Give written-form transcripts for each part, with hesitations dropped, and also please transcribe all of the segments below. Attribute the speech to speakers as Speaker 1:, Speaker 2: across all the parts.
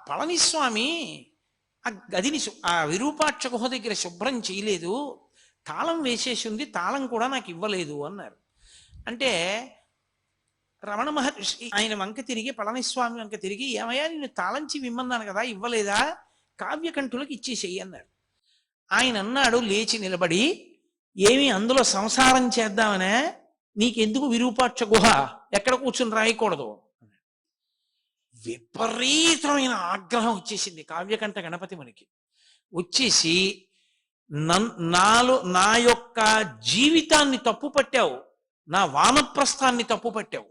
Speaker 1: పళనిస్వామి ఆ గదిని ఆ విరూపాక్ష గుహ దగ్గర శుభ్రం చేయలేదు, తాళం వేసేసి ఉంది, తాళం కూడా నాకు ఇవ్వలేదు అన్నారు. అంటే రమణ మహర్షి ఆయన వంక తిరిగి, పళనిస్వామి వంక తిరిగి, ఏమయ్యా నేను తాళంచి విమ్మన్నాను కదా, ఇవ్వలేదా, కావ్యకంఠులకు ఇచ్చేసేయి అన్నారు. ఆయన అన్నాడు లేచి నిలబడి, ఏమి అందులో సంసారం చేద్దామనే, నీకెందుకు విరూపాక్ష గుహ, ఎక్కడ కూర్చుని రాయకూడదు. విపరీతమైన ఆగ్రహం వచ్చేసింది కావ్యకంఠ గణపతి మునికి. వచ్చేసి నా యొక్క జీవితాన్ని తప్పు పట్టావు, నా వానప్రస్థాన్ని తప్పు పట్టావు,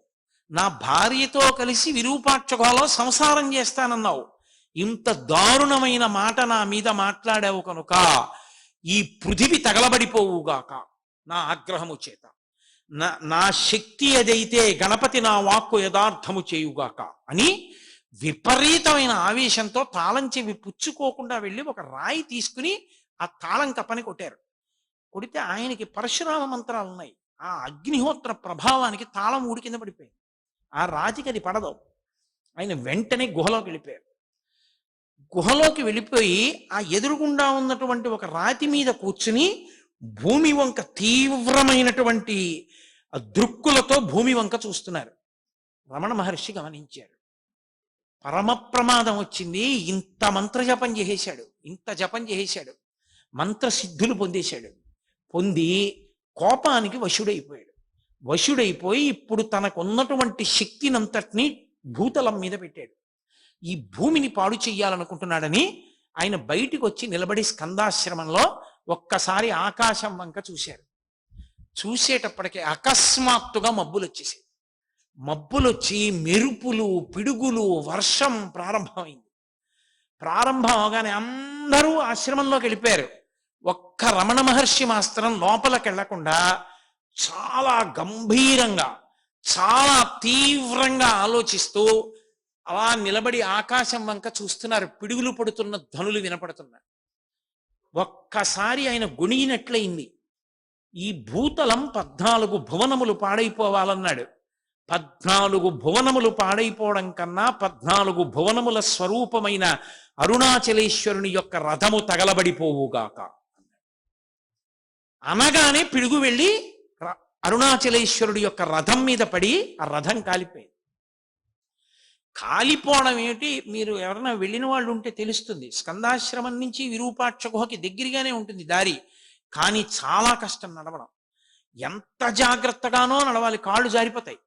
Speaker 1: నా భార్యతో కలిసి విరూపాక్ష గుహలో సంసారం చేస్తానన్నావు, ఇంత దారుణమైన మాట నా మీద మాట్లాడావు కనుక ఈ పృథివి తగలబడిపోవుగాక నా ఆగ్రహము చేత, నా శక్తి ఏదైతే గణపతి నా వాక్కు యథార్థము చేయుగాక అని విపరీతమైన ఆవేశంతో తాళం చెవి పుచ్చుకోకుండా వెళ్ళి ఒక రాయి తీసుకుని ఆ తాళం కప్పని కొట్టారు. కొడితే ఆయనకి పరశురామ మంత్రాలు ఉన్నాయి, ఆ అగ్నిహోత్ర ప్రభావానికి తాళం ఊడి కింద పడిపోయింది. ఆ రాతికి అది పడదు. ఆయన వెంటనే గుహలోకి వెళ్ళిపోయారు. గుహలోకి వెళ్ళిపోయి ఆ ఎదురుగుండా ఉన్నటువంటి ఒక రాతి మీద కూర్చుని భూమి వంక తీవ్రమైనటువంటి దృక్కులతో భూమి వంక చూస్తున్నారు. రమణ మహర్షి గమనించారు, పరమ ప్రమాదం వచ్చింది. ఇంత మంత్రజపం చేసేశాడు, ఇంత జపం చేసేశాడు, మంత్రసిద్ధులు పొందేశాడు. పొంది కోపానికి వశుడైపోయాడు. వశుడైపోయి ఇప్పుడు తనకున్నటువంటి శక్తినంతటినీ భూతలం మీద పెట్టాడు. ఈ భూమిని పాడు చెయ్యాలనుకుంటున్నాడని ఆయన బయటికి వచ్చి నిలబడి స్కందాశ్రమంలో ఒక్కసారి ఆకాశం వంక చూశారు. చూసేటప్పటికీ అకస్మాత్తుగా మబ్బులు వచ్చేసాయి. మబ్బులొచ్చి మెరుపులు, పిడుగులు, వర్షం ప్రారంభమైంది. ప్రారంభం అవగానే అందరూ ఆశ్రమంలోకి వెళ్ళిపోయారు. ఒక్క రమణ మహర్షి మాత్రం లోపలికి వెళ్లకుండా చాలా గంభీరంగా, చాలా తీవ్రంగా ఆలోచిస్తూ అలా నిలబడి ఆకాశం వంక చూస్తున్నారు. పిడుగులు పడుతున్న ధ్వనులు వినపడుతున్నాయి. ఒక్కసారి ఆయన గొణిగినట్లయింది. ఈ భూతలం 14 భువనములు పాడైపోవాలన్నాడు. 14 భువనములు పాడైపోవడం కన్నా 14 భువనముల స్వరూపమైన అరుణాచలేశ్వరుని యొక్క రథము తగలబడిపోవుగాక అనగానే పిడుగు వెళ్ళి అరుణాచలేశ్వరుడి యొక్క రథం మీద పడి ఆ రథం కాలిపోయింది. కాలిపోవడం ఏమిటి, మీరు ఎవరైనా వెళ్ళిన వాళ్ళు ఉంటే తెలుస్తుంది. స్కందాశ్రమం నుంచి విరూపాక్ష గుహకి దగ్గరగానే ఉంటుంది దారి, కానీ చాలా కష్టం నడవడం. ఎంత జాగ్రత్తగానో నడవాలి, కాళ్ళు జారిపోతాయి.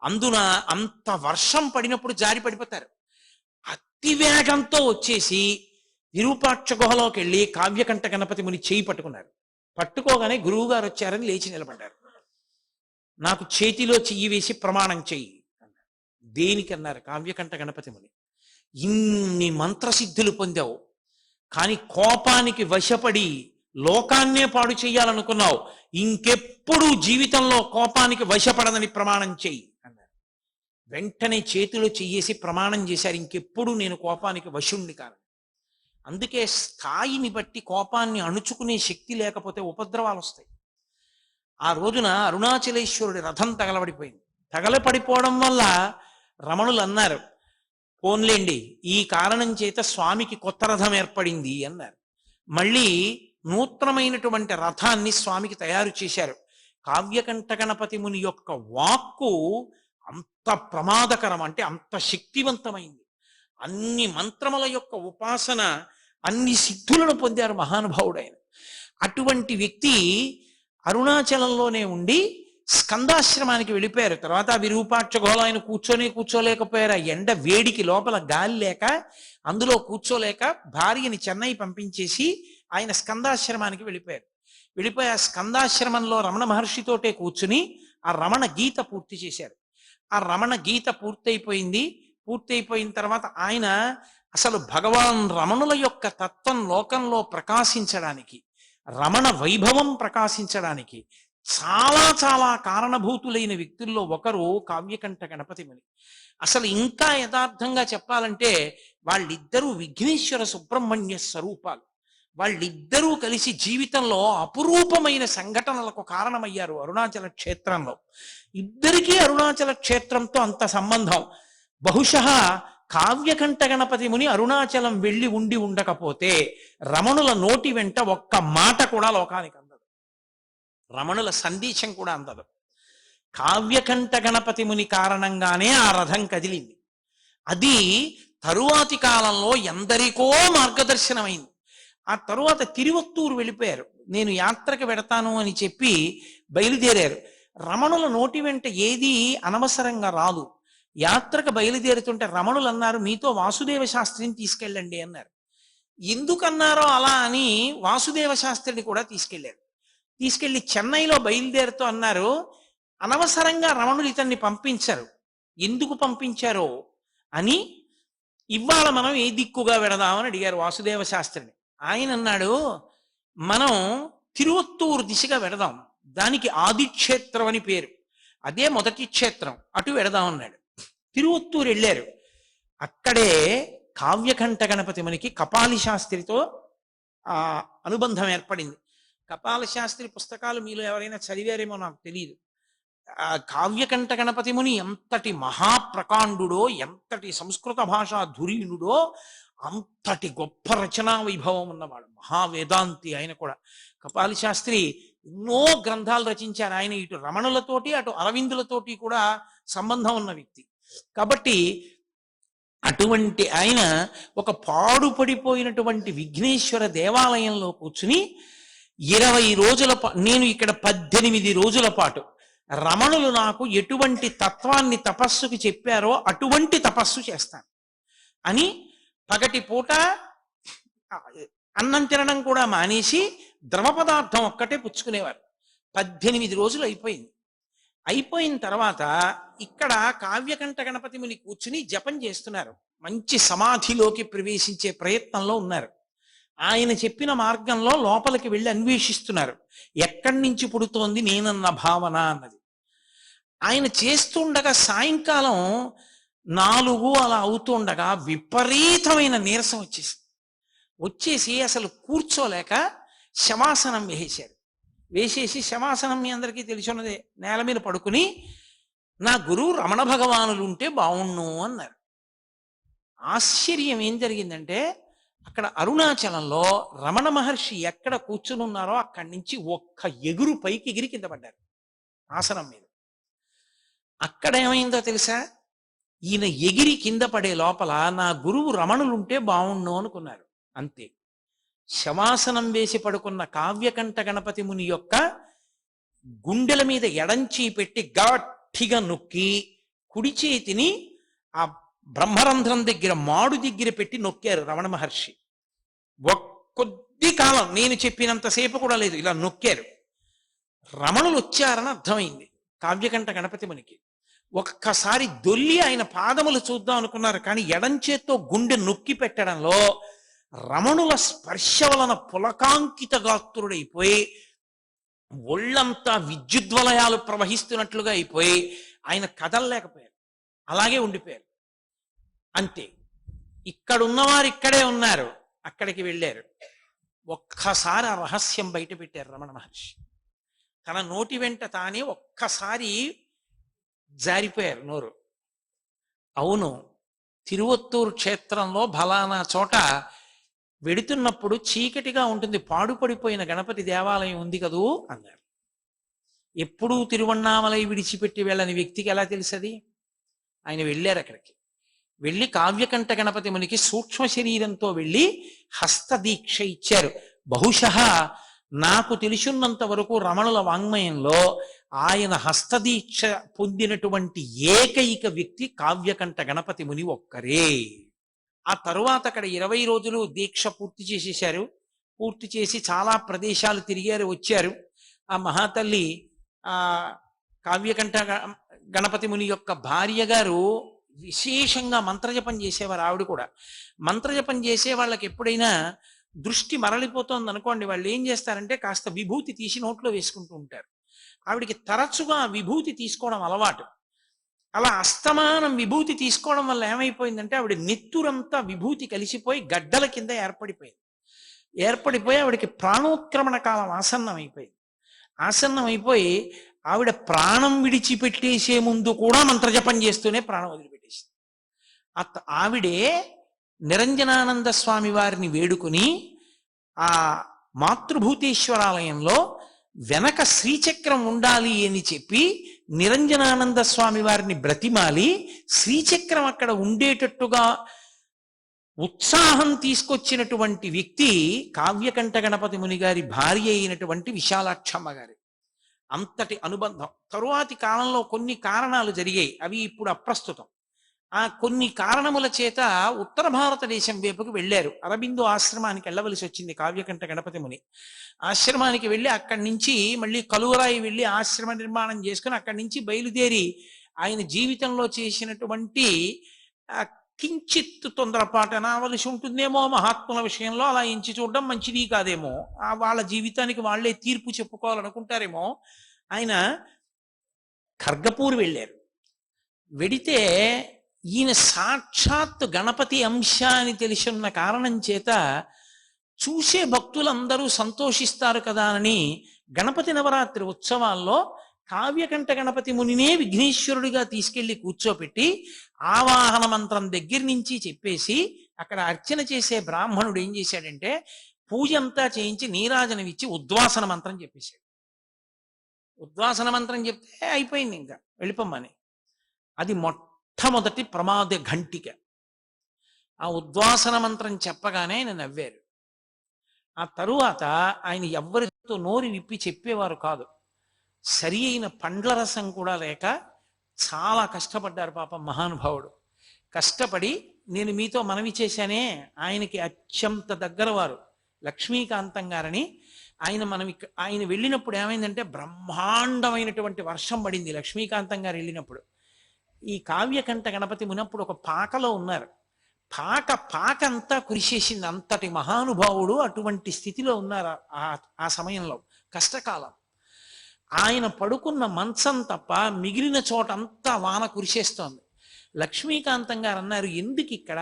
Speaker 1: అందున అంత వర్షం పడినప్పుడు జారి పడిపోతారు. అతి వేగంతో వచ్చేసి విరూపాక్ష గుహలోకి వెళ్ళి కావ్యకంఠ గణపతి ముని చేయి పట్టుకున్నారు. పట్టుకోగానే గురువు గారు వచ్చారని లేచి నిలబడ్డారు. నాకు చేతిలో చెయ్యి వేసి ప్రమాణం చెయ్యి అన్నారు. దేనికన్నారు? కావ్యకంఠ గణపతి ముని, ఇన్ని మంత్రసిద్ధులు పొందావు, కానీ కోపానికి వశపడి లోకాన్నే పాడు చెయ్యాలనుకున్నావు, ఇంకెప్పుడు జీవితంలో కోపానికి వశపడదని ప్రమాణం చెయ్యి అన్నారు. వెంటనే చేతిలో చెయ్యేసి ప్రమాణం చేశారు, ఇంకెప్పుడు నేను కోపానికి వశుణ్ణి కాను. అందుకే స్థాయిని బట్టి కోపాన్ని అణుచుకునే శక్తి లేకపోతే ఉపద్రవాలు వస్తాయి. ఆ రోజున అరుణాచలేశ్వరుడి రథం తగలబడిపోయింది. తగలపడిపోవడం వల్ల రమణులు అన్నారు, పోన్లేండి ఈ కారణం చేత స్వామికి కొత్త రథం ఏర్పడింది అన్నారు. మళ్ళీ నూతనమైనటువంటి రథాన్ని స్వామికి తయారు చేశారు. కావ్యకంఠ గణపతి ముని యొక్క వాక్కు అంత ప్రమాదకరం, అంటే అంత శక్తివంతమైంది. అన్ని మంత్రముల యొక్క ఉపాసన, అన్ని సిద్ధులను పొందారు మహానుభావుడైన. అటువంటి వ్యక్తి అరుణాచలంలోనే ఉండి స్కందాశ్రమానికి వెళ్ళిపోయారు. తర్వాత విరూపాక్ష గుహలో ఆయన కూర్చోలేకపోయారు. ఆ ఎండ వేడికి లోపల గాలి లేక, అందులో కూర్చోలేక భార్యని చెన్నై పంపించేసి ఆయన స్కందాశ్రమానికి వెళ్ళిపోయారు. వెళ్ళిపోయి ఆ స్కందాశ్రమంలో రమణ మహర్షితోటే కూర్చుని ఆ రమణ గీత పూర్తి చేశారు. ఆ రమణ గీత పూర్తయిపోయింది. పూర్తయిపోయిన తర్వాత ఆయన అసలు భగవాన్ రమణుల యొక్క తత్వం లోకంలో ప్రకాశించడానికి, రమణ వైభవం ప్రకాశించడానికి చాలా చాలా కారణభూతులైన వ్యక్తుల్లో ఒకరు కావ్యకంఠ గణపతి ముని. అసలు ఇంకా యథార్థంగా చెప్పాలంటే వాళ్ళిద్దరూ విఘ్నేశ్వర సుబ్రహ్మణ్య స్వరూపాలు. వాళ్ళిద్దరూ కలిసి జీవితంలో అపురూపమైన సంఘటనలకు కారణమయ్యారు అరుణాచల క్షేత్రంలో. ఇద్దరికీ అరుణాచల క్షేత్రంతో అంత సంబంధం. బహుశः కావ్యకంఠ గణపతి ముని అరుణాచలం వెళ్ళి ఉండి ఉండకపోతే రమణుల నోటి వెంట ఒక్క మాట కూడా లోకానికి అందదు, రమణుల సందేశం కూడా అందదు. కావ్యకంఠ గణపతి ముని కారణంగానే ఆ రథం కదిలింది. అది తరువాతి కాలంలో ఎందరికో మార్గదర్శనమైంది. ఆ తరువాత తిరువత్తూరు వెళ్ళిపోయారు. నేను యాత్రకు వెడతాను అని చెప్పి బయలుదేరారు. రమణుల నోటి వెంట ఏది అనవసరంగా రాదు. యాత్రకు బయలుదేరుతుంటే రమణులు అన్నారు, మీతో వాసుదేవ శాస్త్రిని తీసుకెళ్ళండి అన్నారు. ఎందుకన్నారో అలా అని వాసుదేవ శాస్త్రిని కూడా తీసుకెళ్లారు. తీసుకెళ్లి చెన్నైలో బయలుదేరుతూ అన్నారు, అనవసరంగా రమణులు ఇతన్ని పంపించరు, ఎందుకు పంపించారో అని ఇవాళ మనం ఏ దిక్కుగా వెడదామని అడిగారు వాసుదేవ శాస్త్రిని. ఆయన అన్నాడు, మనం తిరువత్తూరు దిశగా వెడదాం, దానికి ఆదిక్షేత్రం అని పేరు, అదే మొదటి క్షేత్రం, అటు వెడదాం అన్నాడు. తిరువత్తూరు వెళ్ళారు. అక్కడే కావ్యకంఠ గణపతి మనకి కపాలి శాస్త్రితో అనుబంధం ఏర్పడింది. కపాల శాస్త్రి పుస్తకాలు మీలో ఎవరైనా చదివారేమో నాకు తెలియదు. కావ్యకంఠ గణపతి ముని ఎంతటి మహాప్రకాండుడో, ఎంతటి సంస్కృత భాషా ధురీనుడో, అంతటి గొప్ప రచనా వైభవం ఉన్నవాడు, మహావేదాంతి. ఆయన కూడా కపాలి శాస్త్రి ఎన్నో గ్రంథాలు రచించారు. ఆయన ఇటు రమణులతోటి అటు అరవిందులతోటి కూడా సంబంధం ఉన్న వ్యక్తి. కాబట్టి అటువంటి ఆయన ఒక పాడుపడిపోయినటువంటి విఘ్నేశ్వర దేవాలయంలో కూర్చుని 20 రోజుల నేను ఇక్కడ 18 రోజుల పాటు రమణులు నాకు ఎటువంటి తత్వాన్ని తపస్సుకి చెప్పారో అటువంటి తపస్సు చేస్తాను అని పగటి పూట అన్నం తినడం కూడా మానేసి ద్రవ పదార్థం ఒక్కటే పుచ్చుకునేవారు. 18 రోజులు అయిపోయింది. అయిపోయిన తర్వాత ఇక్కడ కావ్యకంఠ గణపతి ముని కూర్చుని జపం చేస్తున్నారు. మంచి సమాధిలోకి ప్రవేశించే ప్రయత్నంలో ఉన్నారు. ఆయన చెప్పిన మార్గంలో లోపలికి వెళ్ళి అన్వేషిస్తున్నారు, ఎక్కడి నుంచి పుడుతోంది నేనన్న భావన అన్నది. ఆయన చేస్తుండగా సాయంకాలం 4 అలా అవుతుండగా విపరీతమైన నీరసం వచ్చేసి అసలు కూర్చోలేక శవాసనం వేసేసి శవాసనం మీ అందరికీ తెలిసిన్నదే, నేల మీద పడుకుని నా గురువు రమణ భగవానులు ఉంటే బావుణ్ణు అన్నారు. ఆశ్చర్యం ఏం జరిగిందంటే, అక్కడ అరుణాచలంలో రమణ మహర్షి ఎక్కడ కూర్చుని ఉన్నారో అక్కడి నుంచి ఒక్క ఎగురు పైకి ఎగిరి కింద పడ్డారు ఆసనం మీద. అక్కడ ఏమైందో తెలుసా, ఈయన ఎగిరి కింద పడే లోపల నా గురువు రమణులుంటే బావుణ్ణు అనుకున్నారు. అంతే. శవాసనం వేసి పడుకున్న కావ్యకంఠ గణపతి ముని యొక్క గుండెల మీద ఎడంచి పెట్టి గట్టిగా నొక్కి కుడి చేతిని ఆ బ్రహ్మరంధ్రం దగ్గర మాడు దగ్గర పెట్టి నొక్కారు రమణ మహర్షి. కొద్ది కాలం, నేను చెప్పినంతసేపు కూడా లేదు, ఇలా నొక్కారు. రమణులు వచ్చారని అర్థమైంది కావ్యకంఠ గణపతి మునికి. ఒక్కసారి దొల్లి ఆయన పాదములు చూద్దాం అనుకున్నారు, కానీ ఎడంచేత్తో గుండె నొక్కి పెట్టడంలో రమణుల స్పర్శ వలన పులకాంకిత గాత్రుడైపోయి ఒళ్ళంతా విద్యుద్వలయాలు ప్రవహిస్తున్నట్లుగా అయిపోయి ఆయన కదలలేకపోయారు, అలాగే ఉండిపోయారు. అంతే. ఇక్కడున్నవారు ఇక్కడే ఉన్నారు, అక్కడికి వెళ్ళారు. ఒక్కసారి ఆ రహస్యం బయట పెట్టారు రమణ మహర్షి. తన నోటి వెంట తానే ఒక్కసారి జారిపోయారు నోరు. అవును, తిరువత్తూరు క్షేత్రంలో ఫలానా చోట వెడుతున్నప్పుడు చీకటిగా ఉంటుంది, పాడుపడిపోయిన గణపతి దేవాలయం ఉంది కదూ అన్నారు. ఎప్పుడూ తిరువన్నామలై విడిచిపెట్టి వెళ్ళని వ్యక్తికి ఎలా తెలుసది? ఆయన వెళ్ళారు. అక్కడికి వెళ్ళి కావ్యకంఠ గణపతి మునికి సూక్ష్మ శరీరంతో వెళ్ళి హస్తదీక్ష ఇచ్చారు. బహుశః నాకు తెలిసినంత వరకు రమణుల వాంగ్మయంలో ఆయన హస్తదీక్ష పొందినటువంటి ఏకైక వ్యక్తి కావ్యకంఠ గణపతి ముని ఒక్కరే. ఆ తరువాత అక్కడ 20 రోజులు దీక్ష పూర్తి చేసేశారు. పూర్తి చేసి చాలా ప్రదేశాలు తిరిగారు, వచ్చారు. ఆ మహాతల్లి కావ్యకంఠ గణపతి ముని యొక్క భార్య గారు విశేషంగా మంత్రజపం చేసేవారు. ఆవిడ కూడా మంత్రజపం చేసే వాళ్ళకి ఎప్పుడైనా దృష్టి మరలిపోతోంది అనుకోండి, వాళ్ళు ఏం చేస్తారంటే కాస్త విభూతి తీసి నోట్లో వేసుకుంటూ ఉంటారు. ఆవిడికి తరచుగా విభూతి తీసుకోవడం అలవాటు. అలా అస్తమానం విభూతి తీసుకోవడం వల్ల ఏమైపోయిందంటే ఆవిడ నెత్తురంతా విభూతి కలిసిపోయి గడ్డల కింద ఏర్పడిపోయి ఆవిడకి ప్రాణోత్క్రమణ కాలం ఆసన్నం అయిపోయి ఆవిడ ప్రాణం విడిచిపెట్టేసే ముందు కూడా మంత్రజపం చేస్తూనే ప్రాణం వదిలిపెట్టేసింది. ఆవిడే నిరంజనానంద స్వామి వారిని వేడుకుని ఆ మాతృభూతేశ్వరాలయంలో వెనక శ్రీచక్రం ఉండాలి అని చెప్పి నిరంజనానంద స్వామి వారిని బ్రతిమాలి శ్రీచక్రం అక్కడ ఉండేటట్టుగా ఉత్సాహం తీసుకొచ్చినటువంటి వ్యక్తి కావ్యకంఠ గణపతి ముని గారి భార్య అయినటువంటి విశాలాక్షమ్మ గారి. అంతటి అనుబంధం. తరువాతి కాలంలో కొన్ని కారణాలు జరిగాయి, అవి ఇప్పుడు అప్రస్తుతం. ఆ కొన్ని కారణముల చేత ఉత్తర భారతదేశం వైపుకు వెళ్ళారు. అరబిందో ఆశ్రమానికి వెళ్ళవలసి వచ్చింది కావ్యకంఠ గణపతి ముని. ఆశ్రమానికి వెళ్ళి అక్కడి నుంచి మళ్ళీ కలువరాయి వెళ్ళి ఆశ్రమ నిర్మాణం చేసుకుని అక్కడి నుంచి బయలుదేరి ఆయన జీవితంలో చేసినటువంటి కించిత్ తొందరపాటు అనవలసి ఉంటుందేమో మహాత్ముల విషయంలో, అలా ఎంచి చూడడం మంచిది కాదేమో, వాళ్ళ జీవితానికి వాళ్లే తీర్పు చెప్పుకోవాలనుకుంటారేమో. ఆయన ఖర్గపూర్ వెళ్ళారు. వెడితే ఈయన సాక్షాత్ గణపతి అంశ అని తెలిసిన కారణం చేత చూసే భక్తులందరూ సంతోషిస్తారు కదా అని గణపతి నవరాత్రి ఉత్సవాల్లో కావ్యకంఠ గణపతి మునినే విఘ్నేశ్వరుడిగా తీసుకెళ్లి కూర్చోపెట్టి ఆవాహన మంత్రం దగ్గర నుంచి చెప్పేసి అక్కడ అర్చన చేసే బ్రాహ్మణుడు ఏం చేశాడంటే పూజ అంతా చేయించి నీరాజనం ఇచ్చి ఉద్వాసన మంత్రం చెప్పేశాడు. ఉద్వాసన మంత్రం చెప్తే అయిపోయింది, ఇంకా వెళ్ళిపోమ్మని. అది మొట్టమొదటి ప్రమాద ఘంటిక. ఆ ఉద్వాసన మంత్రం చెప్పగానే ఆయన నవ్వారు. ఆ తరువాత ఆయన ఎవ్వరితో నోరు విప్పి చెప్పేవారు కాదు. సరి అయిన పండ్ల రసం కూడా లేక చాలా కష్టపడ్డారు పాపం మహానుభావుడు. కష్టపడి నేను మీతో మనవి చేశానే, ఆయనకి అత్యంత దగ్గర వారు లక్ష్మీకాంతం గారని. ఆయన వెళ్ళినప్పుడు ఏమైందంటే బ్రహ్మాండమైనటువంటి వర్షం పడింది లక్ష్మీకాంతం గారు వెళ్ళినప్పుడు. ఈ కావ్యకంఠ గణపతి మునప్పుడు ఒక పాకలో ఉన్నారు. పాక అంతా కురిసేసింది. అంతటి మహానుభావుడు అటువంటి స్థితిలో ఉన్నారు ఆ సమయంలో, కష్టకాలం. ఆయన పడుకున్న మంచం తప్ప మిగిలిన చోటంతా వాన కురిసేస్తోంది. లక్ష్మీకాంతం గారు అన్నారు, ఎందుకు ఇక్కడ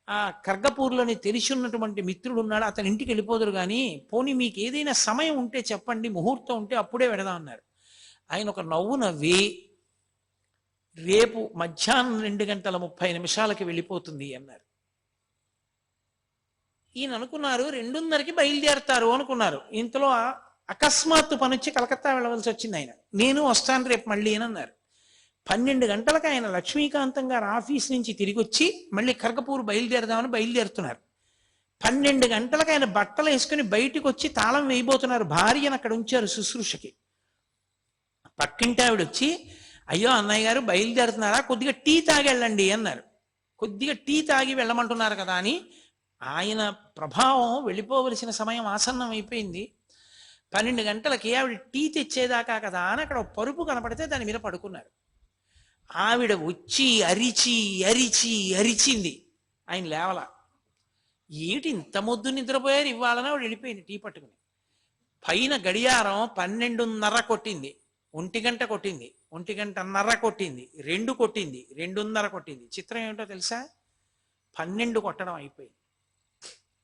Speaker 1: ఆ ఖర్గపూర్లోని తెలిసి ఉన్నటువంటి మిత్రుడు ఉన్నాడు, అతని ఇంటికి వెళ్ళిపోదురు కానీ పోనీ మీకు ఏదైనా సమయం ఉంటే చెప్పండి, ముహూర్తం ఉంటే అప్పుడే వెడదాం అన్నారు. ఆయన ఒక నవ్వు నవ్వి రేపు మధ్యాహ్నం 2:30 వెళ్ళిపోతుంది అన్నారు. ఈయన అనుకున్నారు 2:30కి బయలుదేరతారు అనుకున్నారు. ఇంతలో అకస్మాత్తు పనొచ్చి కలకత్తా వెళ్ళవలసి వచ్చింది. ఆయన నేను వస్తాను రేపు మళ్ళీ అని అన్నారు. 12 గంటలకు ఆయన లక్ష్మీకాంతం గారు ఆఫీస్ నుంచి తిరిగి వచ్చి మళ్ళీ ఖర్గపూర్ బయలుదేరదామని బయలుదేరుతున్నారు. 12 గంటలకు ఆయన బట్టలు వేసుకుని బయటికి వచ్చి తాళం వేయబోతున్నారు. భార్యను అక్కడ ఉంచారు శుశ్రూషకి. పక్కింటి ఆవిడ వచ్చి, అయ్యో అన్నయ్య గారు బయలుదేరుతున్నారా, కొద్దిగా టీ తాగి వెళ్ళండి అన్నారు. కొద్దిగా టీ తాగి వెళ్ళమంటున్నారు కదా అని ఆయన ప్రభావం వెళ్ళిపోవలసిన సమయం ఆసన్నం అయిపోయింది. 12 గంటలకి ఆవిడ టీ తెచ్చేదాకా కదా అని అక్కడ పరుపు కనపడితే దాని మీద పడుకున్నారు. ఆవిడ వచ్చి అరిచి అరిచి అరిచింది. ఆయన లేవల. ఏమిటి ఇంత మొద్దు నిద్రపోయారు ఇవ్వాలని ఆవిడ వెళ్ళిపోయింది టీ పట్టుకుని. పైన గడియారం 12:30 కొట్టింది, 1 గంట కొట్టింది, 1:30 కొట్టింది, 2 కొట్టింది, 2:30 కొట్టింది. చిత్రం ఏమిటో తెలుసా, 12 కొట్టడం అయిపోయింది.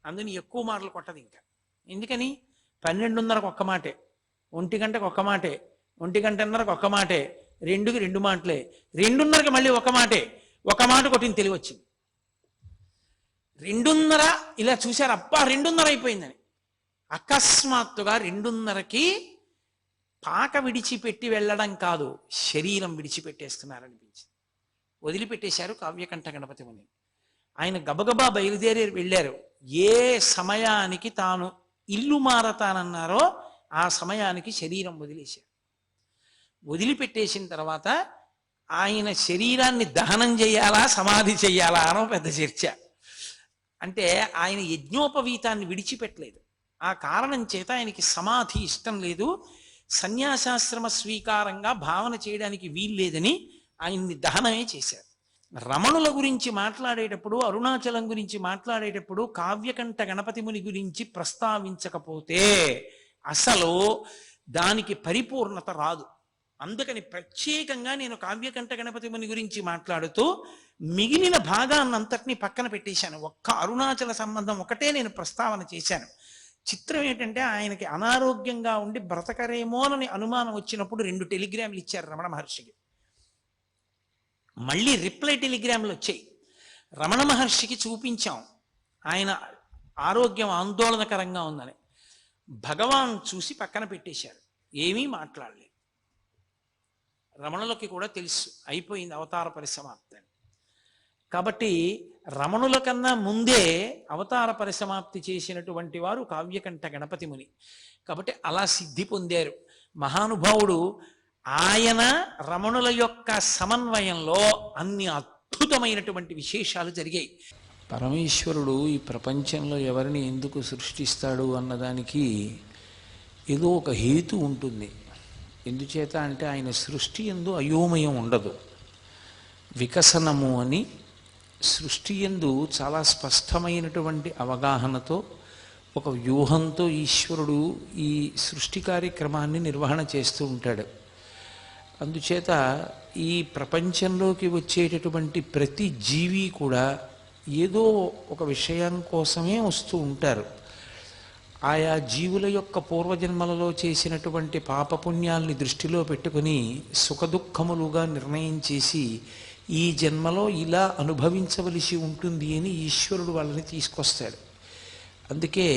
Speaker 1: అందుని ఎక్కువ మాటలు కొట్టదు ఇంకా. ఎందుకని 12:30కు ఒక్క మాటే, 1 గంటకు ఒక్క మాటే, 1:30కు ఒక్క మాటే, 2కి 2 మాటలే, 2:30కి మళ్ళీ ఒక మాటే. ఒక మాట కొట్టింది, తెలివి వచ్చింది. 2:30 ఇలా చూశారు, అబ్బా 2:30 అయిపోయిందని. అకస్మాత్తుగా 2:30కి పాక విడిచిపెట్టి వెళ్ళడం కాదు, శరీరం విడిచిపెట్టేస్తున్నారనిపించింది. వదిలిపెట్టేశారు కావ్యకంఠ గణపతి ముని. ఆయన గబగబా బయలుదేరి వెళ్ళారు. ఏ సమయానికి తాను ఇల్లు మారతానన్నారో ఆ సమయానికి శరీరం వదిలేశారు. వదిలిపెట్టేసిన తర్వాత ఆయన శరీరాన్ని దహనం చేయాలా సమాధి చెయ్యాలా అనో పెద్ద చర్చ. అంటే ఆయన యజ్ఞోపవీతాన్ని విడిచిపెట్టలేదు. ఆ కారణం చేత ఆయనకి సమాధి ఇష్టం లేదు, సన్యాసాశ్రమ స్వీకారంగా భావన చేయడానికి వీల్లేదని ఆయన్ని దహనమే చేశారు. రమణుల గురించి మాట్లాడేటప్పుడు, అరుణాచలం గురించి మాట్లాడేటప్పుడు కావ్యకంఠ గణపతి ముని గురించి ప్రస్తావించకపోతే అసలు దానికి పరిపూర్ణత రాదు. అందుకని ప్రత్యేకంగా నేను కావ్యకంఠ గణపతి ముని గురించి మాట్లాడుతూ మిగిలిన భాగాన్నంతటినీ పక్కన పెట్టేశాను. ఒక్క అరుణాచల సంబంధం ఒకటే నేను ప్రస్తావన చేశాను. చిత్రం ఏంటంటే ఆయనకి అనారోగ్యంగా ఉండి బ్రతకరేమోనని అనుమానం వచ్చినప్పుడు 2 టెలిగ్రాములు ఇచ్చారు రమణ మహర్షికి. మళ్ళీ రిప్లై టెలిగ్రాములు వచ్చాయి. రమణ మహర్షికి చూపించాం, ఆయన ఆరోగ్యం ఆందోళనకరంగా ఉందని. భగవాన్ చూసి పక్కన పెట్టేశారు, ఏమీ మాట్లాడలేదు. రమణులకి కూడా తెలుసు అయిపోయింది అవతార పరిసమాప్తి అని. కాబట్టి రమణుల కన్నా ముందే అవతార పరిసమాప్తి చేసినటువంటి వారు కావ్యకంఠ గణపతి ముని. కాబట్టి అలా సిద్ధి పొందారు మహానుభావుడు. ఆయన రమణుల యొక్క సమన్వయంలో అన్ని అద్భుతమైనటువంటి విశేషాలు జరిగాయి. పరమేశ్వరుడు ఈ ప్రపంచంలో ఎవరిని ఎందుకు సృష్టిస్తాడు అన్నదానికి ఏదో ఒక హేతు ఉంటుంది. ఎందుచేత అంటే ఆయన సృష్టి యందు అయోమయం ఉండదు. వికసనము అని సృష్టి యందు చాలా స్పష్టమైనటువంటి అవగాహనతో ఒక వ్యూహంతో ఈశ్వరుడు ఈ సృష్టి కార్యక్రమాన్ని నిర్వహణ చేస్తూ ఉంటాడు. అందుచేత ఈ ప్రపంచంలోకి వచ్చేటటువంటి ప్రతి జీవి కూడా ఏదో ఒక విషయం కోసమే వస్తూ ఉంటారు. ఆయా జీవుల యొక్క పూర్వజన్మలలో చేసినటువంటి పాపపుణ్యాల్ని దృష్టిలో పెట్టుకుని సుఖదుఖములుగా నిర్ణయం చేసి ఈ జన్మలో ఇలా అనుభవించవలసి ఉంటుంది అని ఈశ్వరుడు వాళ్ళని తీసుకొస్తాడు. అందుకే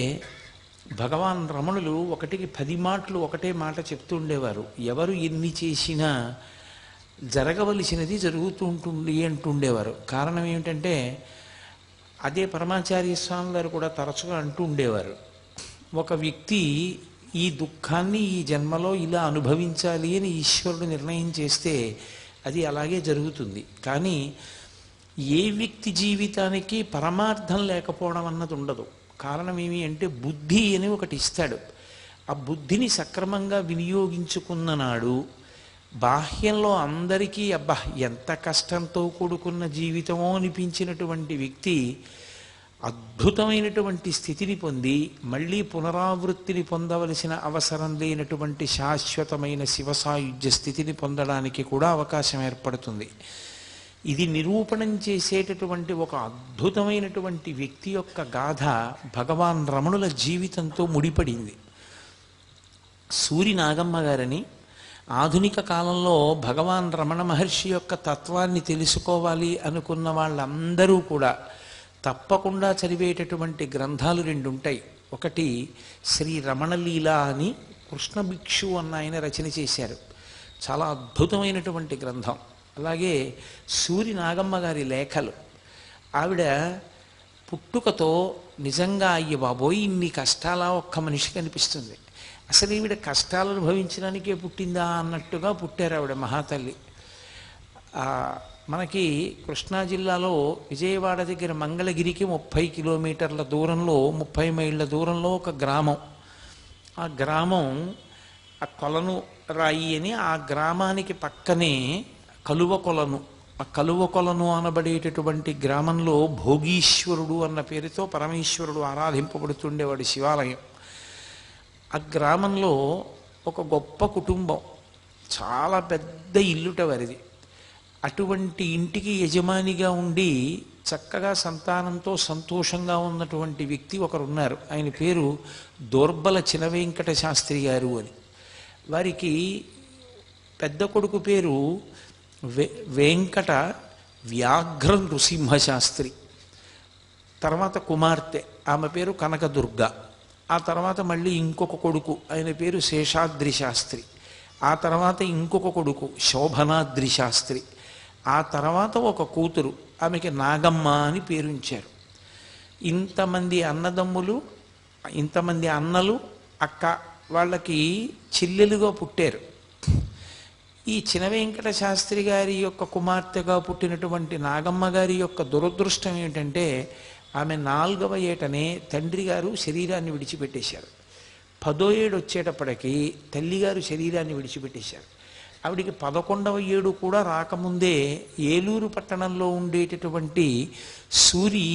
Speaker 1: భగవాన్ రమణులు ఒకటికి 10 మాటలు ఒకటే మాట చెప్తూ ఉండేవారు. ఎవరు ఎన్ని చేసినా జరగవలసినది జరుగుతూ ఉంటుంది అంటుండేవారు. కారణం ఏమిటంటే అదే పరమాచార్య స్వామి వారు కూడా తరచుగా అంటూ ఉండేవారు, ఒక వ్యక్తి ఈ దుఃఖాన్ని ఈ జన్మలో ఇలా అనుభవించాలి అని ఈశ్వరుడు నిర్ణయం చేస్తే అది అలాగే జరుగుతుంది. కానీ ఏ వ్యక్తి జీవితానికి పరమార్థం లేకపోవడం అన్నది ఉండదు. కారణం ఏమి అంటే బుద్ధి అని ఒకటి ఇస్తాడు. ఆ బుద్ధిని సక్రమంగా వినియోగించుకున్న నాడు బాహ్యంలో అందరికీ అబ్బా ఎంత కష్టంతో కూడుకున్న జీవితమో అనిపించినటువంటి వ్యక్తి అద్భుతమైనటువంటి స్థితిని పొంది మళ్ళీ పునరావృత్తిని పొందవలసిన అవసరం లేనటువంటి శాశ్వతమైన శివసాయుధ్య స్థితిని పొందడానికి కూడా అవకాశం ఏర్పడుతుంది. ఇది నిరూపణం చేసేటటువంటి ఒక అద్భుతమైనటువంటి వ్యక్తి యొక్క గాథ భగవాన్ రమణుల జీవితంతో ముడిపడింది. సూరి నాగమ్మ గారని ఆధునిక కాలంలో భగవాన్ రమణ మహర్షి యొక్క తత్వాన్ని తెలుసుకోవాలి అనుకున్న వాళ్ళందరూ కూడా తప్పకుండా చదివేటటువంటి గ్రంథాలు 2 ఉంటాయి. ఒకటి శ్రీ రమణలీల అని కృష్ణ భిక్షు అన్న ఆయన రచన చేశారు, చాలా అద్భుతమైనటువంటి గ్రంథం. అలాగే సూరి నాగమ్మ గారి లేఖలు. ఆవిడ పుట్టుకతో నిజంగా అయ్య బాబోయ్ ఇన్ని కష్టాలా ఒక్క మనిషికి అనిపిస్తుంది. అసలు ఈవిడ కష్టాలు అనుభవించడానికే పుట్టిందా అన్నట్టుగా పుట్టారు ఆవిడ మహాతల్లి. మనకి కృష్ణా జిల్లాలో విజయవాడ దగ్గర మంగళగిరికి 30 కిలోమీటర్ల దూరంలో 30 మైళ్ళ దూరంలో ఒక గ్రామం. ఆ గ్రామం ఆ కొలను రాయి అని, ఆ గ్రామానికి పక్కనే కలువ కొలను. ఆ కలువ కొలను అనబడేటటువంటి గ్రామంలో భోగీశ్వరుడు అన్న పేరుతో పరమేశ్వరుడు ఆరాధింపబడుతుండేవాడు, శివాలయం. ఆ గ్రామంలో ఒక గొప్ప కుటుంబం, చాలా పెద్ద ఇల్లుట వారిది. అటువంటి ఇంటికి యజమానిగా ఉండి చక్కగా సంతానంతో సంతోషంగా ఉన్నటువంటి వ్యక్తి ఒకరున్నారు. ఆయన పేరు దోర్బల చినవేంకట శాస్త్రి గారు అని. వారికి పెద్ద కొడుకు పేరు వెంకట వ్యాఘ్ర నృసింహశాస్త్రి. తర్వాత కుమార్తె, ఆమె పేరు కనకదుర్గ. ఆ తర్వాత మళ్ళీ ఇంకొక కొడుకు, ఆయన పేరు శేషాద్రి శాస్త్రి. ఆ తర్వాత ఇంకొక కొడుకు శోభనాద్రి శాస్త్రి. ఆ తర్వాత ఒక కూతురు, ఆమెకి నాగమ్మ అని పేరుంచారు. ఇంతమంది అన్నదమ్ములు, ఇంతమంది అన్నలు, అక్క, వాళ్ళకి చెల్లెలుగా పుట్టారు. ఈ చినవేంకట శాస్త్రి గారి యొక్క కుమార్తెగా పుట్టినటువంటి నాగమ్మ గారి యొక్క దురదృష్టం ఏమిటంటే ఆమె 4వ ఏటనే తండ్రి గారు శరీరాన్ని విడిచిపెట్టేశారు. 10వ ఏడు వచ్చేటప్పటికి తల్లిగారు శరీరాన్ని విడిచిపెట్టేశారు. ఆవిడికి 11వ ఏడు కూడా రాకముందే ఏలూరు పట్టణంలో ఉండేటటువంటి సూరి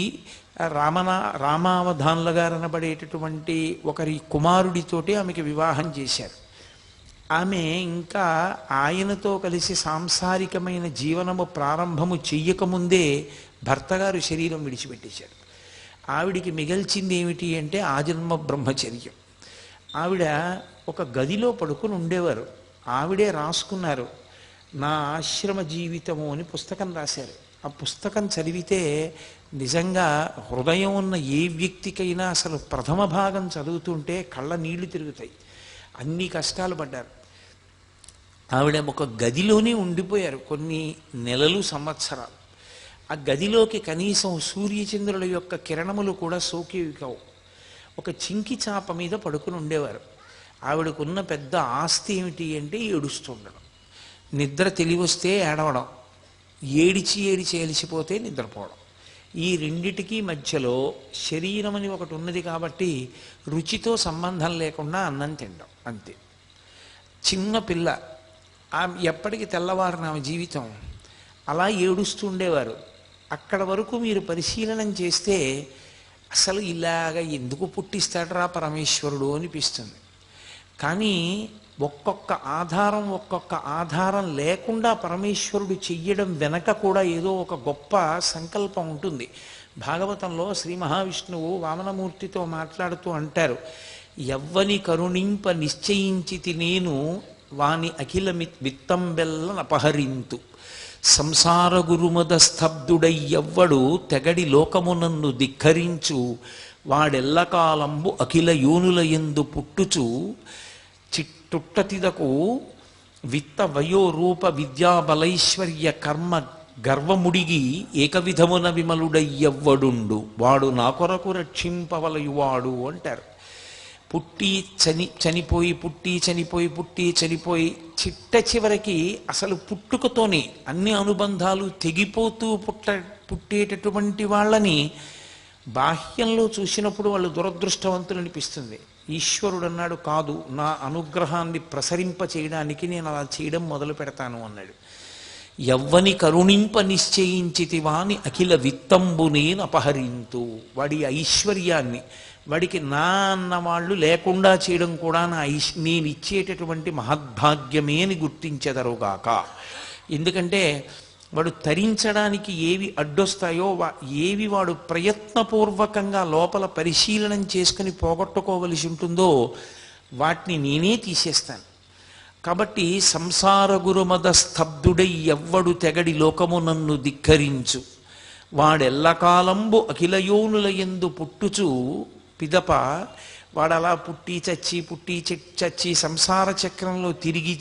Speaker 1: రామావధాన్ల గారు అనబడేటటువంటి ఒకరి కుమారుడితోటి ఆమెకి వివాహం చేశారు. ఆమె ఇంకా ఆయనతో కలిసి సాంసారికమైన జీవనము ప్రారంభము చెయ్యకముందే భర్తగారు శరీరం విడిచిపెట్టేశారు. ఆవిడికి మిగల్చింది ఏమిటి అంటే ఆజన్మ బ్రహ్మచర్యం. ఆవిడ ఒక గదిలో పడుకుని ఉండేవారు. ఆవిడే రాసుకున్నారు, నా ఆశ్రమ జీవితము అని పుస్తకం రాశారు. ఆ పుస్తకం చదివితే నిజంగా హృదయం ఉన్న ఏ వ్యక్తికైనా అసలు ప్రథమ భాగం చదువుతుంటే కళ్ళ నీళ్లు తిరుగుతాయి. అన్ని కష్టాలు పడ్డారు. ఆవిడ ఒక గదిలోనే ఉండిపోయారు కొన్ని నెలలు, సంవత్సరాలు. ఆ గదిలోకి కనీసం సూర్యచంద్రుల యొక్క కిరణములు కూడా సోకేవి కావు. ఒక చింకి చాప మీద పడుకుని ఉండేవారు. ఆవిడకున్న పెద్ద ఆస్తి ఏమిటి అంటే ఏడుస్తుండడం. నిద్ర తెలివొస్తే ఏడవడం, ఏడిచి ఏడిచి ఏలిసిపోతే నిద్రపోవడం. ఈ రెండిటికీ మధ్యలో శరీరం అని ఒకటి ఉన్నది కాబట్టి రుచితో సంబంధం లేకుండా అన్నం తినడం అంతే. చిన్న పిల్ల, ఎప్పటికి తెల్లవారిన ఆమె జీవితం అలా ఏడుస్తూ ఉండేవారు. అక్కడ వరకు మీరు పరిశీలనం చేస్తే అసలు ఇలాగ ఎందుకు పుట్టిస్తాడరా పరమేశ్వరుడు అనిపిస్తుంది. కానీ ఒక్కొక్క ఆధారం లేకుండా పరమేశ్వరుడు చెయ్యడం వెనక కూడా ఏదో ఒక గొప్ప సంకల్పం ఉంటుంది. భాగవతంలో శ్రీ మహావిష్ణువు వామనమూర్తితో మాట్లాడుతూ అంటారు, ఎవ్వని కరుణింప నిశ్చయించితి నేను వాని అఖిల విత్తంబెల్లనపహరింతు సంసార గురుమద స్తబ్దుడై ఎవ్వడు తెగడి లోకమునందు ధిక్కరించు వాడెల్లకాలంబు అఖిల యోనుల యందు పుట్టుచు చిట్టుట్టతిదకు విత్త వయో రూప విద్యాబలైశ్వర్య కర్మ గర్వముడిగి ఏకవిధమున విమలుడయ్యవ్వడుండు వాడు నా కొరకు రక్షింపవలయువాడు అంటారు. చనిపోయి చిట్ట చివరికి అసలు పుట్టుకతోనే అన్ని అనుబంధాలు తెగిపోతూ పుట్టేటటువంటి వాళ్ళని బాహ్యంలో చూసినప్పుడు వాళ్ళు దురదృష్టవంతులు అనిపిస్తుంది. ఈశ్వరుడు అన్నాడు, కాదు, నా అనుగ్రహాన్ని ప్రసరింప చేయడానికి నేను అలా చేయడం మొదలు పెడతాను అన్నాడు. ఎవ్వని కరుణింప నిశ్చయించితివాని అఖిల విత్తంబు నేను అపహరింతు. వాడి ఐశ్వర్యాన్ని, వాడికి నా అన్న వాళ్ళు లేకుండా చేయడం కూడా నేను ఇచ్చేటటువంటి మహద్భాగ్యమే అని గుర్తించెదరుగాక. ఎందుకంటే వాడు తరించడానికి ఏవి అడ్డొస్తాయో ఏవి వాడు ప్రయత్నపూర్వకంగా లోపల పరిశీలనం చేసుకుని పోగొట్టుకోవలసి ఉంటుందో వాటిని నేనే తీసేస్తాను. కాబట్టి సంసార గురుమద స్తబ్దుడై ఎవ్వడు తెగడి లోకమునన్ను ధిక్కరించు వాడెల్లకాలంబు అఖిలయోనుల యందు పుట్టుచు పిదప వాడలా పుట్టి చచ్చి సంసార చక్రంలో తిరిగి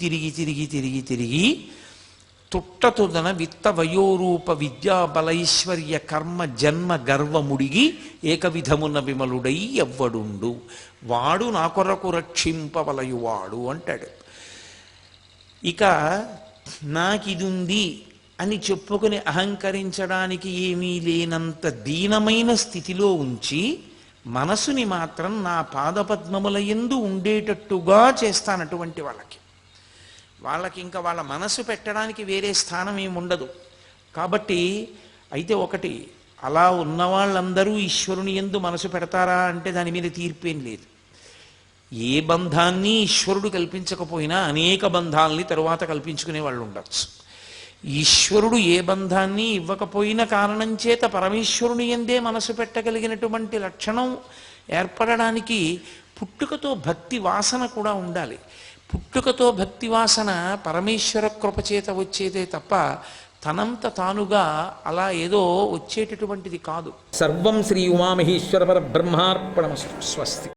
Speaker 1: తుట్టతుదన విత్త వయోరూప విద్యా బలైశ్వర్య కర్మ జన్మ గర్వముడిగి ఏకవిధమున విమలుడై ఎవ్వడుండు వాడు నా కొరకు రక్షింపవలయువాడు అంటాడు. ఇక నాకిదుంది అని చెప్పుకుని అహంకరించడానికి ఏమీ లేనంత దీనమైన స్థితిలో ఉంచి మనసుని మాత్రం నా పాదపద్మముల యందు ఉండేటట్టుగా చేస్తానటువంటి వాళ్ళకి ఇంకా వాళ్ళ మనసు పెట్టడానికి వేరే స్థానం ఏముండదు. కాబట్టి అయితే ఒకటి, అలా ఉన్న వాళ్ళందరూ ఈశ్వరుని యందు మనసు పెడతారా అంటే దాని మీద తీర్పేం లేదు. ఏ బంధాన్ని ఈశ్వరుడు కల్పించకపోయినా అనేక బంధాలని తరువాత కల్పించుకునే వాళ్ళు ఉండొచ్చు. ఈశ్వరుడు ఏ బంధాన్ని ఇవ్వకపోయిన కారణం చేత పరమేశ్వరుని యందే మనసు పెట్టగలిగినటువంటి లక్షణం ఏర్పడడానికి పుట్టుకతో భక్తి వాసన కూడా ఉండాలి. పుట్టుకతో భక్తి వాసన పరమేశ్వర కృపచేత వచ్చేదే తప్ప తనంత తానుగా అలా ఏదో వచ్చేటటువంటిది కాదు. సర్వం శ్రీ ఉమామహేశ్వర పరబ్రహ్మార్పణమస్తు. స్వస్తి.